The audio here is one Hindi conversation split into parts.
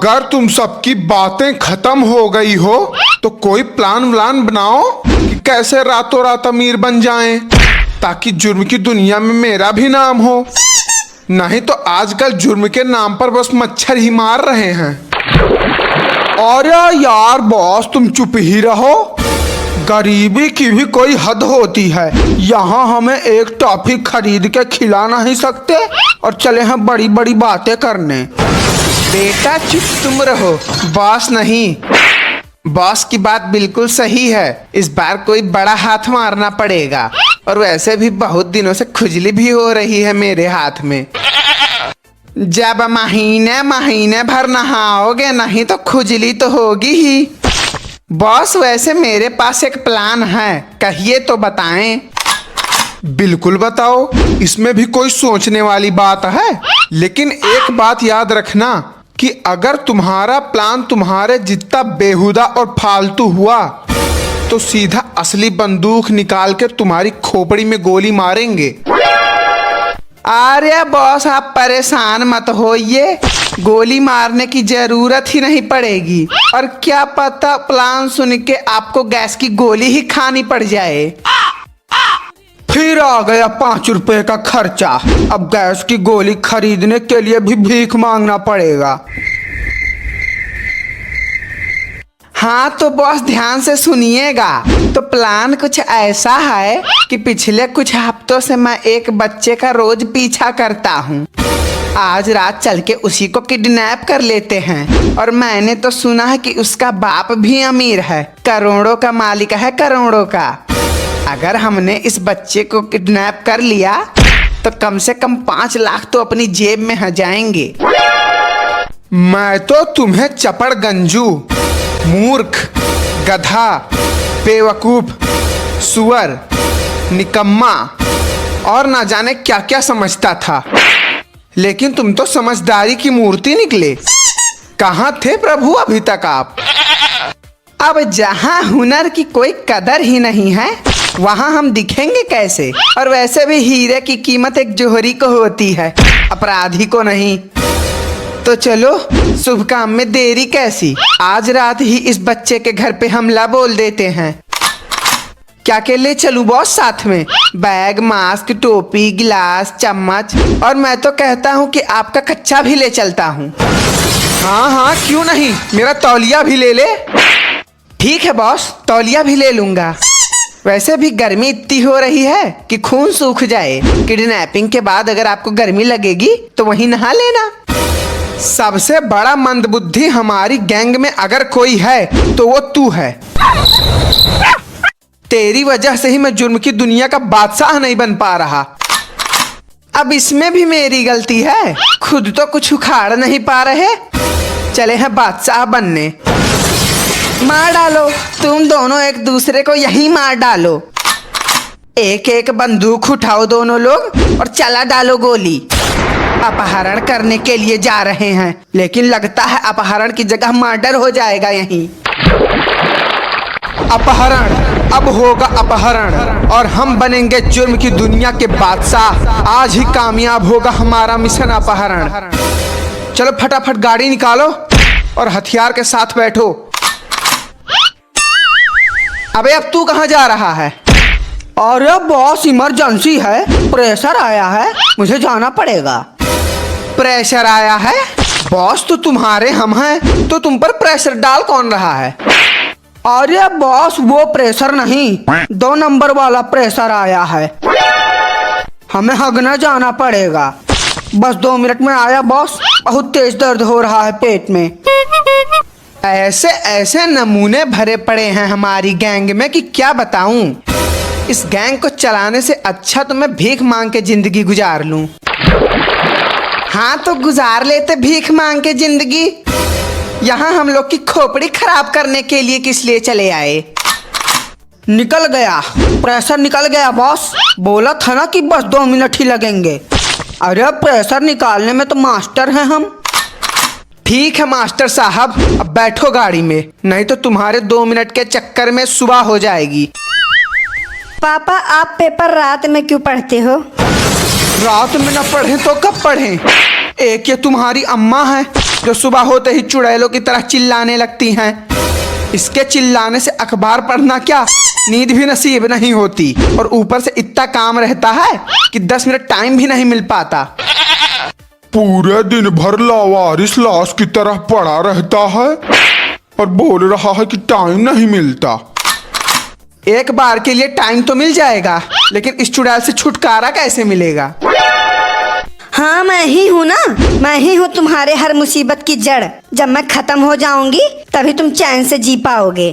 अगर तुम सबकी बातें खत्म हो गई हो तो कोई प्लान व्लान बनाओ कि कैसे रातों रात अमीर बन जाएं, ताकि जुर्म की दुनिया में मेरा भी नाम हो। नहीं तो आजकल जुर्म के नाम पर बस मच्छर ही मार रहे हैं। अरे यार बॉस, तुम चुप ही रहो। गरीबी की भी कोई हद होती है। यहाँ हमें एक टॉफी खरीद के खिला नहीं सकते और चले हैं बड़ी बड़ी बातें करने। बेटा चुप तुम रहो। बॉस नहीं, बॉस की बात बिल्कुल सही है। इस बार कोई बड़ा हाथ मारना पड़ेगा, और वैसे भी बहुत दिनों से खुजली भी हो रही है मेरे हाथ में। जब महीने महीने भर नहाओगे नहीं तो खुजली तो होगी ही। बॉस वैसे मेरे पास एक प्लान है, कहिए तो बताएं। बिल्कुल बताओ, इसमें भी कोई सोचने वाली बात है। लेकिन एक बात याद रखना कि अगर तुम्हारा प्लान तुम्हारे जितना बेहुदा और फालतू हुआ तो सीधा असली बंदूक निकाल के तुम्हारी खोपड़ी में गोली मारेंगे। अरे बॉस आप परेशान मत होइए, गोली मारने की जरूरत ही नहीं पड़ेगी। और क्या पता प्लान सुन के आपको गैस की गोली ही खानी पड़ जाए। फिर आ गया 5 रुपए का खर्चा। अब गैस की गोली खरीदने के लिए भी भीख मांगना पड़ेगा। हाँ तो बॉस ध्यान से सुनिएगा। तो प्लान कुछ ऐसा है कि पिछले कुछ हफ्तों से मैं एक बच्चे का रोज पीछा करता हूँ। आज रात चल के उसी को किडनैप कर लेते हैं। और मैंने तो सुना है कि उसका बाप भी अमीर है, करोड़ों का मालिक है, करोड़ों का। अगर हमने इस बच्चे को किडनैप कर लिया तो कम से कम 5 लाख तो अपनी जेब में आ जाएंगे। मैं तो तुम्हें चपड़ गंजू, मूर्ख, गधा, बेवकूफ, सुअर, निकम्मा और ना जाने क्या क्या समझता था, लेकिन तुम तो समझदारी की मूर्ति निकले। कहाँ थे प्रभु अभी तक आप? अब जहाँ हुनर की कोई कदर ही नहीं है वहाँ हम दिखेंगे कैसे? और वैसे भी हीरे की कीमत एक जोहरी को होती है, अपराधी को नहीं। तो चलो शुभ काम में देरी कैसी, आज रात ही इस बच्चे के घर पे हमला बोल देते हैं। क्या के ले चलूं बॉस साथ में? बैग, मास्क, टोपी, गिलास, चम्मच, और मैं तो कहता हूँ कि आपका कच्चा भी ले चलता हूँ। हाँ हाँ क्यों नहीं, मेरा तौलिया भी ले ले। ठीक है बॉस, तौलिया भी ले लूंगा। वैसे भी गर्मी इतनी हो रही है कि खून सूख जाए। किडनैपिंग के बाद अगर आपको गर्मी लगेगी तो वहीं नहा लेना। सबसे बड़ा मंदबुद्धि हमारी गैंग में अगर कोई है तो वो तू है। तेरी वजह से ही मैं जुर्म की दुनिया का बादशाह नहीं बन पा रहा। अब इसमें भी मेरी गलती है, खुद तो कुछ उखाड़ नहीं पा रहे, चले हैं बादशाह बनने। मार डालो, तुम दोनों एक दूसरे को यहीं मार डालो। एक एक बंदूक उठाओ दोनों लोग और चला डालो गोली। अपहरण करने के लिए जा रहे हैं, लेकिन लगता है अपहरण की जगह मर्डर हो जाएगा यहीं। अपहरण, अब होगा अपहरण और हम बनेंगे जुर्म की दुनिया के बादशाह। आज ही कामयाब होगा हमारा मिशन अपहरण। चलो फटाफट गाड़ी निकालो और हथियार के साथ बैठो। अबे अब तू कहाँ जा रहा है? अरे बॉस इमरजेंसी है, प्रेशर आया है, मुझे जाना पड़ेगा। प्रेशर आया है? बॉस तो तुम्हारे हम हैं, तो तुम पर प्रेशर डाल कौन रहा है? अरे बॉस वो प्रेशर नहीं, 2 नंबर वाला प्रेशर आया है। हमें हगने जाना पड़ेगा। बस 2 मिनट में आया बॉस, बहुत तेज दर्द हो रहा है पेट में। ऐसे ऐसे नमूने भरे पड़े हैं हमारी गैंग में कि क्या बताऊं। इस गैंग को चलाने से अच्छा तो मैं भीख मांग के जिंदगी गुजार लूं। हाँ तो गुजार लेते भीख मांग के जिंदगी। यहाँ हम लोग की खोपड़ी खराब करने के लिए किस लिए चले आए? निकल गया, प्रेशर निकल गया बॉस। बोला था ना कि बस 2 मिनट ही लगेंगे। अरे प्रेशर निकालने में तो मास्टर हैं हम। ठीक है मास्टर साहब, अब बैठो गाड़ी में, नहीं तो तुम्हारे 2 मिनट के चक्कर में सुबह हो जाएगी। पापा आप पेपर रात में क्यों पढ़ते हो? रात में न पढ़े तो कब पढ़ें? एक ये तुम्हारी अम्मा है जो सुबह होते ही चुड़ैलों की तरह चिल्लाने लगती हैं। इसके चिल्लाने से अखबार पढ़ना क्या, नींद भी नसीब नहीं होती और ऊपर से इतना काम रहता है कि 10 मिनट टाइम भी नहीं मिल पाता। पूरे दिन भर लावारिस लाश की तरह पड़ा रहता है और बोल रहा है कि टाइम नहीं मिलता। एक बार के लिए टाइम तो मिल जाएगा, लेकिन इस चुड़ैल से छुटकारा कैसे मिलेगा? हाँ मैं ही हूँ ना, मैं ही हूँ तुम्हारे हर मुसीबत की जड़। जब मैं खत्म हो जाऊंगी तभी तुम चैन से जी पाओगे।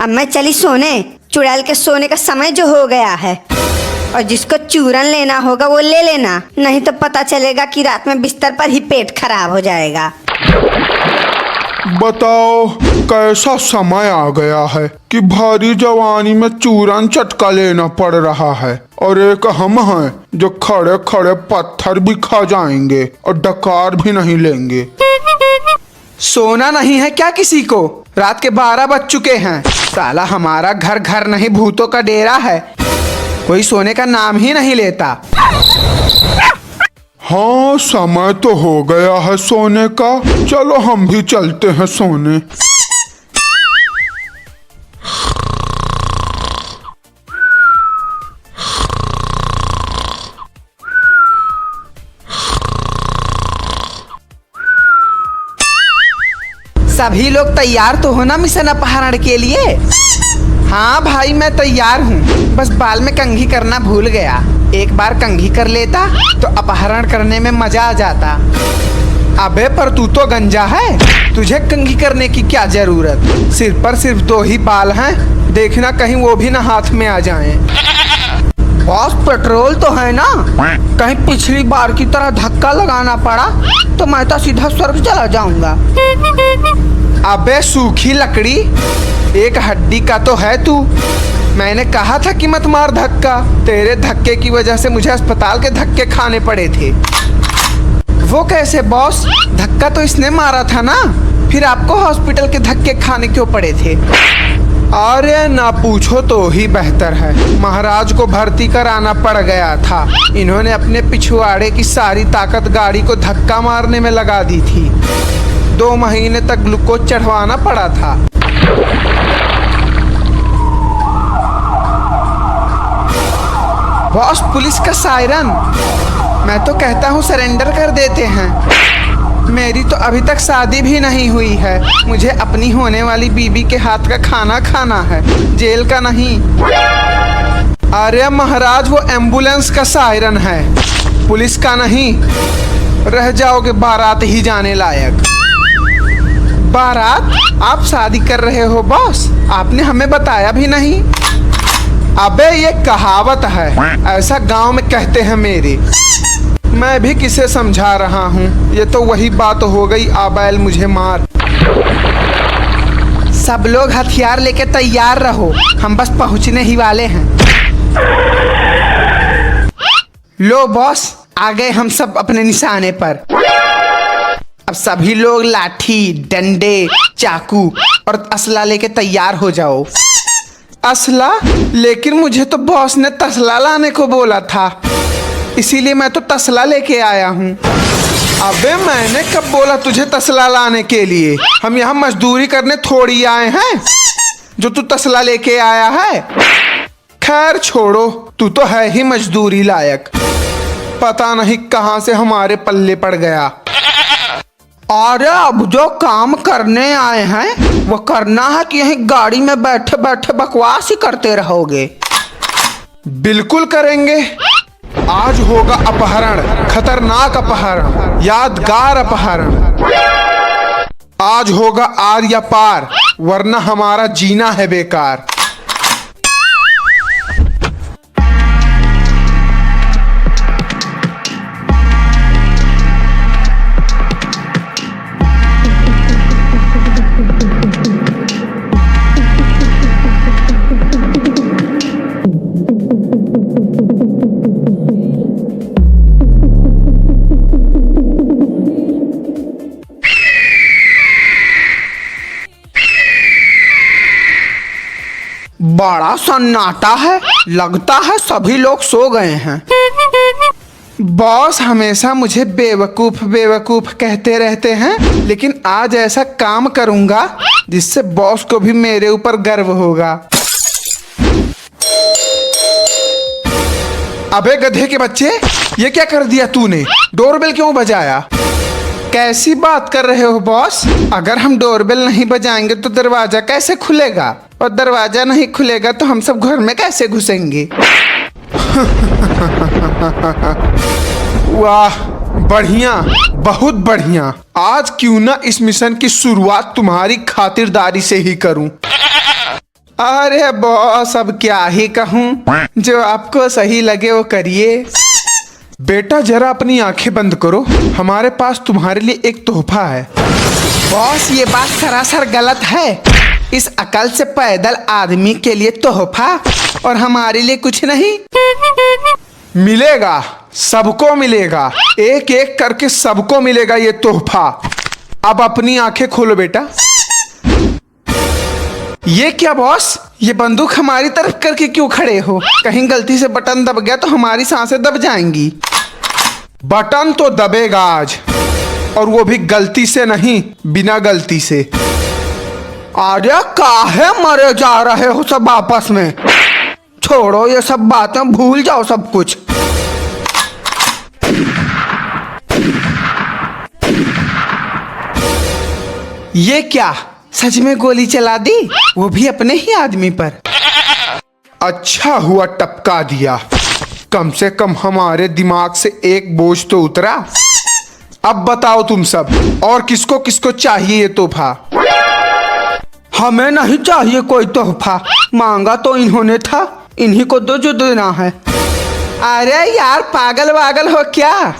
अब मैं चली सोने, चुड़ैल के सोने का समय जो हो गया है। और जिसको चूरन लेना होगा वो ले लेना, नहीं तो पता चलेगा कि रात में बिस्तर पर ही पेट खराब हो जाएगा। बताओ कैसा समय आ गया है कि भारी जवानी में चूरन चटका लेना पड़ रहा है और एक हम हैं जो खड़े खड़े पत्थर भी खा जाएंगे और डकार भी नहीं लेंगे। सोना नहीं है क्या किसी को? रात के 12 बज चुके हैं। साला हमारा घर घर नहीं भूतों का डेरा है, कोई सोने का नाम ही नहीं लेता। हाँ समय तो हो गया है सोने का, चलो हम भी चलते हैं सोने। सभी लोग तैयार तो हो ना मिशन अपहरण के लिए? हाँ भाई मैं तैयार हूँ, बस बाल में कंघी करना भूल गया। एक बार कंघी कर लेता तो अपहरण करने में मजा आ जाता। अबे पर तू तो गंजा है, तुझे कंघी करने की क्या जरूरत? सिर पर सिर्फ 2 ही बाल हैं, देखना कहीं वो भी ना हाथ में आ जाएं। बॉस पेट्रोल तो है ना? कहीं पिछली बार की तरह धक्का लगाना पड़ा तो मैं तो सीधा स्वर्ग चला जाऊंगा। अबे सूखी लकड़ी, एक हड्डी का तो है तू। मैंने कहा था कि मत मार धक्का, तेरे धक्के की वजह से मुझे अस्पताल के धक्के खाने पड़े थे। वो कैसे बॉस? धक्का तो इसने मारा था ना, फिर आपको हॉस्पिटल के धक्के खाने क्यों पड़े थे? अरे ना पूछो तो ही बेहतर है, महाराज को भर्ती कराना पड़ गया था। इन्होंने अपने पिछवाड़े की सारी ताकत गाड़ी को धक्का मारने में लगा दी थी। 2 महीने तक ग्लूकोज चढ़वाना पड़ा था। बॉस पुलिस का सायरन, मैं तो कहता हूँ सरेंडर कर देते हैं। मेरी तो अभी तक शादी भी नहीं हुई है, मुझे अपनी होने वाली बीबी के हाथ का खाना खाना है, जेल का नहीं। अरे महाराज वो एम्बुलेंस का सायरन है, पुलिस का नहीं। रह जाओगे बारात ही जाने लायक। बारात? आप शादी कर रहे हो बॉस? आपने हमें बताया भी नहीं। अबे ये कहावत है, ऐसा गांव में कहते हैं मेरे। मैं भी किसे समझा रहा हूँ, ये तो वही बात हो गई, आ बैल मुझे मार। सब लोग हथियार लेके तैयार रहो, हम बस पहुँचने ही वाले हैं। लो बॉस, आ गए हम सब अपने निशाने पर। अब सभी लोग लाठी, डंडे, चाकू और असला लेके तैयार हो जाओ। असला? लेकिन मुझे तो बॉस ने तसला लाने को बोला था, इसीलिए मैं तो तसला लेके आया हूँ। अबे मैंने कब बोला तुझे तसला लाने के लिए? हम यहाँ मजदूरी करने थोड़ी आए हैं जो तू तसला लेके आया है। खैर छोड़ो, तू तो है ही मजदूरी लायक, पता नहीं कहाँ से हमारे पल्ले पड़ गया। अरे अब जो काम करने आए हैं वो करना है कि यहीं गाड़ी में बैठे बैठे बकवास ही करते रहोगे? बिल्कुल करेंगे। आज होगा अपहरण, खतरनाक अपहरण, यादगार अपहरण। आज होगा आर या पार, वरना हमारा जीना है बेकार। बड़ा सन्नाटा है, लगता है सभी लोग सो गए हैं। बॉस हमेशा मुझे बेवकूफ बेवकूफ कहते रहते हैं, लेकिन आज ऐसा काम करूंगा जिससे बॉस को भी मेरे ऊपर गर्व होगा। अबे गधे के बच्चे, ये क्या कर दिया तूने? डोरबेल क्यों बजाया? कैसी बात कर रहे हो बॉस? अगर हम डोरबेल नहीं बजाएंगे तो दरवाजा कैसे खुलेगा, और दरवाजा नहीं खुलेगा तो हम सब घर में कैसे घुसेंगे? वाह, बढ़िया, बहुत बढ़िया। आज क्यों ना इस मिशन की शुरुआत तुम्हारी खातिरदारी से ही करूं। अरे बॉस, अब क्या ही कहूं, जो आपको सही लगे वो करिए। बेटा जरा अपनी आंखें बंद करो, हमारे पास तुम्हारे लिए एक तोहफा है। बॉस ये बात सरासर गलत है। इस अकल से पैदल आदमी के लिए तोहफा और हमारे लिए कुछ नहीं। मिलेगा, सबको मिलेगा, एक एक करके सबको मिलेगा ये तोहफा। अब अपनी आंखें खोलो बेटा। ये क्या बॉस, ये बंदूक हमारी तरफ करके क्यों खड़े हो? कहीं गलती से बटन दब गया तो हमारी सांसें दब जाएंगी। बटन तो दबेगा आज, और वो भी गलती से नहीं, बिना गलती से। अरे काहे मरे जा रहे हो सब आपस में? छोड़ो ये सब बातें, भूल जाओ सब कुछ। ये क्या, सच में गोली चला दी, वो भी अपने ही आदमी पर? अच्छा हुआ टपका दिया, कम से कम हमारे दिमाग से एक बोझ तो उतरा। अब बताओ तुम सब, और किसको किसको चाहिए ये तोहफा? हमें नहीं चाहिए कोई तोहफा, मांगा तो इन्होंने था, इन्हीं को दो जो देना है। अरे यार, पागल वागल हो क्या?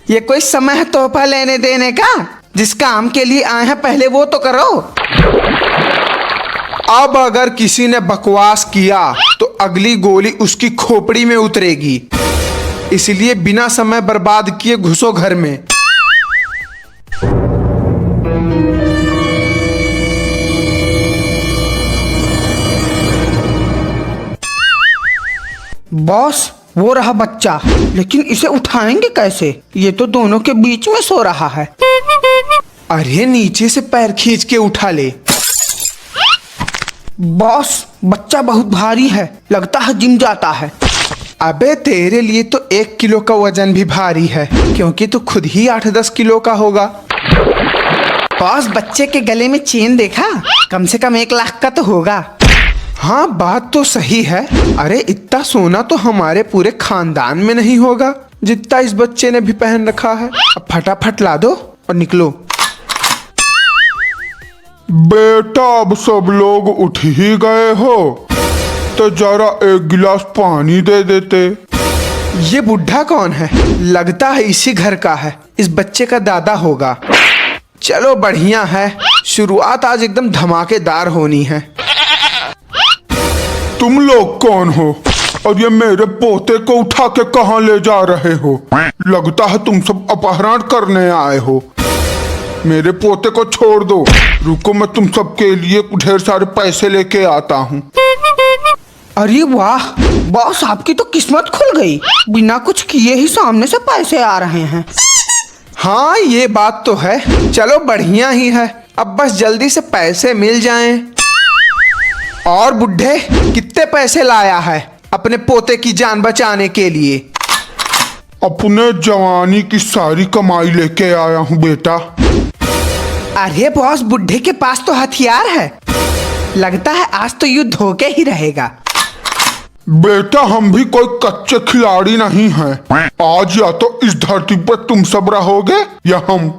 ये कोई समय है तोहफा लेने देने का? जिस काम के लिए आए हैं पहले वो तो करो। अब अगर किसी ने बकवास किया तो अगली गोली उसकी खोपड़ी में उतरेगी, इसलिए बिना समय बर्बाद किए घुसो घर में। बॉस वो रहा बच्चा, लेकिन इसे उठाएंगे कैसे? ये तो दोनों के बीच में सो रहा है। अरे नीचे से पैर खींच के उठा ले। बॉस बच्चा बहुत भारी है, लगता है जिम जाता है। अबे तेरे लिए तो 1 किलो का वजन भी भारी है, क्योंकि तू खुद ही 8-10 किलो का होगा। बॉस बच्चे के गले में चेन देखा? कम से कम 1 लाख का तो होगा। हाँ बात तो सही है। अरे इतना सोना तो हमारे पूरे खानदान में नहीं होगा जितना इस बच्चे ने भी पहन रखा है। अब फटाफट ला दो और निकलो। बेटा अब सब लोग उठ ही गए हो तो जरा 1 गिलास पानी दे देते। ये बुढ़ा कौन है? लगता है इसी घर का है, इस बच्चे का दादा होगा। चलो बढ़िया है, शुरुआत आज एकदम धमाकेदार होनी है। तुम लोग कौन हो और ये मेरे पोते को उठा के कहाँ ले जा रहे हो? लगता है तुम सब अपहरण करने आए हो। मेरे पोते को छोड़ दो, रुको मैं तुम सबके लिए ढेर सारे पैसे लेके आता हूँ। अरे वाह बॉस, आपकी तो किस्मत खुल गई, बिना कुछ किए ही सामने से पैसे आ रहे हैं। हाँ ये बात तो है। चलो बढ़िया ही है, अब बस जल्दी से पैसे मिल जाएं। और बुढ़े कितने पैसे लाया है अपने पोते की जान बचाने के लिए? अपने जवानी की सारी कमाई लेके आया हूँ बेटा। अरे बॉस, बुढ़े के पास तो हथियार है, लगता है आज तो युद्ध होके ही रहेगा। बेटा हम भी कोई कच्चे खिलाड़ी नहीं हैं। आज या तो इस धरती पर तुम सब रहोगे या हम।